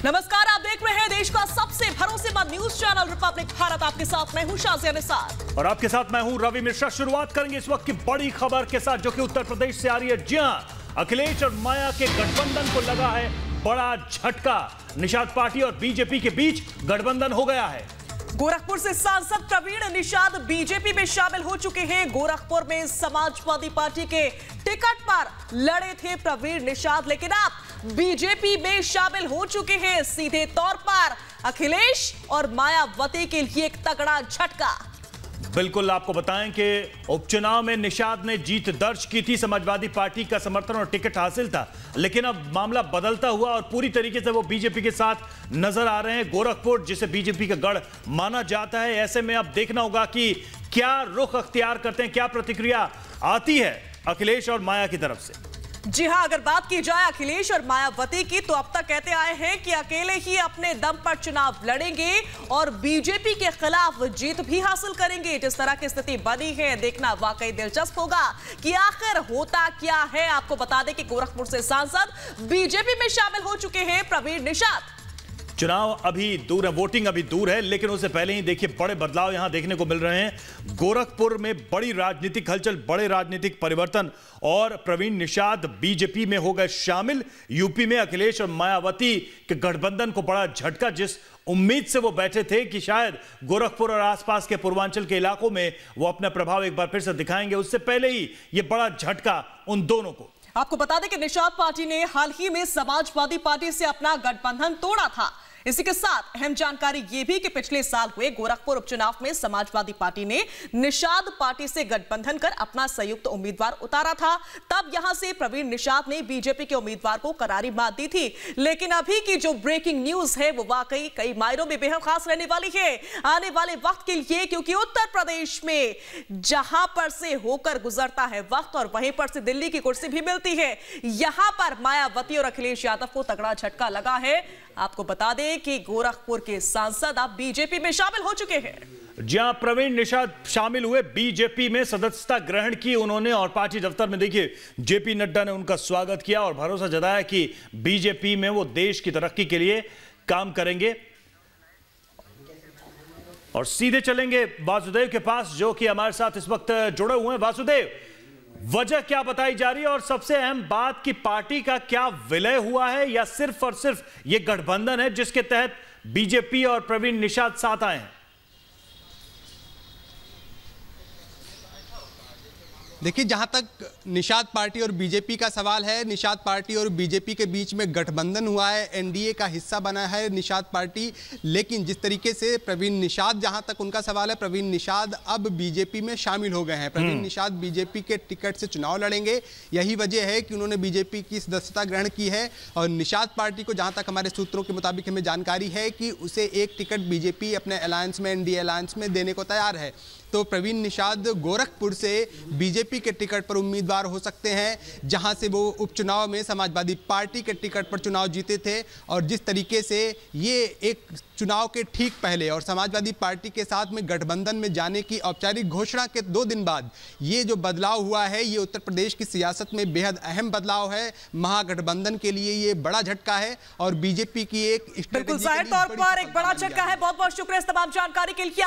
नमस्कार, आप देख रहे हैं देश का सबसे भरोसेमंद न्यूज चैनल रिपब्लिक भारत। आपके साथ मैं हूं शाज़िया निसार और आपके साथ मैं हूं रवि मिश्रा। शुरुआत करेंगे इस वक्त की बड़ी खबर के साथ, जो कि उत्तर प्रदेश से आ रही है। जी हां, अखिलेश और माया के गठबंधन को लगा है बड़ा झटका। निषाद पार्टी और बीजेपी के बीच गठबंधन हो गया है। गोरखपुर से सांसद प्रवीण निषाद बीजेपी में शामिल हो चुके हैं। गोरखपुर में समाजवादी पार्टी के टिकट पर लड़े थे प्रवीण निषाद, लेकिन अब बीजेपी में शामिल हो चुके हैं। सीधे तौर पर अखिलेश और मायावती के लिए एक तगड़ा झटका। बिल्कुल, आपको बताएं कि उपचुनाव में निषाद ने जीत दर्ज की थी, समाजवादी पार्टी का समर्थन और टिकट हासिल था, लेकिन अब मामला बदलता हुआ और पूरी तरीके से वो बीजेपी के साथ नजर आ रहे हैं। गोरखपुर, जिसे बीजेपी का गढ़ माना जाता है, ऐसे में अब देखना होगा कि क्या रुख अख्तियार करते हैं, क्या प्रतिक्रिया आती है अखिलेश और माया की तरफ से। जी हां, अगर बात की जाए अखिलेश और मायावती की, तो अब तक कहते आए हैं कि अकेले ही अपने दम पर चुनाव लड़ेंगे और बीजेपी के खिलाफ जीत भी हासिल करेंगे। जिस तरह की स्थिति बनी है, देखना वाकई दिलचस्प होगा कि आखिर होता क्या है। आपको बता दें कि गोरखपुर से सांसद बीजेपी में शामिल हो चुके हैं प्रवीण निषाद। चुनाव अभी दूर है, वोटिंग अभी दूर है, लेकिन उससे पहले ही देखिए बड़े बदलाव यहां देखने को मिल रहे हैं। गोरखपुर में बड़ी राजनीतिक हलचल, बड़े राजनीतिक परिवर्तन, और प्रवीण निषाद बीजेपी में हो गए शामिल। यूपी में अखिलेश और मायावती के गठबंधन को बड़ा झटका। जिस उम्मीद से वो बैठे थे कि शायद गोरखपुर और आसपास के पूर्वांचल के इलाकों में वो अपना प्रभाव एक बार फिर से दिखाएंगे, उससे पहले ही ये बड़ा झटका उन दोनों को। आपको बता दें कि निषाद पार्टी ने हाल ही में समाजवादी पार्टी से अपना गठबंधन तोड़ा था। इसी के साथ अहम जानकारी यह भी कि पिछले साल हुए गोरखपुर उपचुनाव में समाजवादी पार्टी ने निषाद पार्टी से गठबंधन कर अपना संयुक्त उम्मीदवार उतारा था। तब यहां से प्रवीण निषाद ने बीजेपी के उम्मीदवार को करारी मात दी थी। लेकिन अभी की जो ब्रेकिंग न्यूज है वो वाकई कई मायनों में बेहद खास रहने वाली है आने वाले वक्त के लिए, क्योंकि उत्तर प्रदेश में जहां पर से होकर गुजरता है वक्त और वहीं पर से दिल्ली की कुर्सी भी मिलती है, यहां पर मायावती और अखिलेश यादव को तगड़ा झटका लगा है। आपको बता दें कि गोरखपुर के सांसद अब बीजेपी में शामिल हो चुके हैं। जहां प्रवीण निषाद शामिल हुए, बीजेपी में सदस्यता ग्रहण की उन्होंने, और पार्टी दफ्तर में देखिए जेपी नड्डा ने उनका स्वागत किया और भरोसा जताया कि बीजेपी में वो देश की तरक्की के लिए काम करेंगे। और सीधे चलेंगे वासुदेव के पास, जो कि हमारे साथ इस वक्त जुड़े हुए हैं। वासुदेव, वजह क्या बताई जा रही है, और सबसे अहम बात कि पार्टी का क्या विलय हुआ है, या सिर्फ और सिर्फ ये गठबंधन है जिसके तहत बीजेपी और प्रवीण निषाद साथ आए हैं? देखिए, जहां तक निषाद पार्टी और बीजेपी का सवाल है, निषाद पार्टी और बीजेपी के बीच में गठबंधन हुआ है, एनडीए का हिस्सा बना है निषाद पार्टी। लेकिन जिस तरीके से प्रवीण निषाद, जहां तक उनका सवाल है, प्रवीण निषाद अब बीजेपी में शामिल हो गए हैं। प्रवीण निषाद बीजेपी के टिकट से चुनाव लड़ेंगे। यही वजह है कि उन्होंने बीजेपी की सदस्यता ग्रहण की है। और निषाद पार्टी को, जहां तक हमारे सूत्रों के मुताबिक हमें जानकारी है, कि उसे एक टिकट बीजेपी अपने अलायंस में, एनडीए अलायंस में देने को तैयार है। तो प्रवीण निषाद गोरखपुर से बीजेपी के टिकट पर उम्मीदवार हो सकते हैं, जहां से वो उपचुनाव में समाजवादी पार्टी के टिकट पर चुनाव जीते थे। और जिस तरीके से ये एक चुनाव के ठीक पहले और समाजवादी पार्टी के साथ में गठबंधन में जाने की औपचारिक घोषणा के 2 दिन बाद ये जो बदलाव हुआ है, ये उत्तर प्रदेश की सियासत में बेहद अहम बदलाव है। महागठबंधन के लिए ये बड़ा झटका है और बीजेपी की एक बिल्कुल जाहिर तौर पर एक बड़ा झटका है। बहुत बहुत शुक्रिया इस तमाम जानकारी के लिए।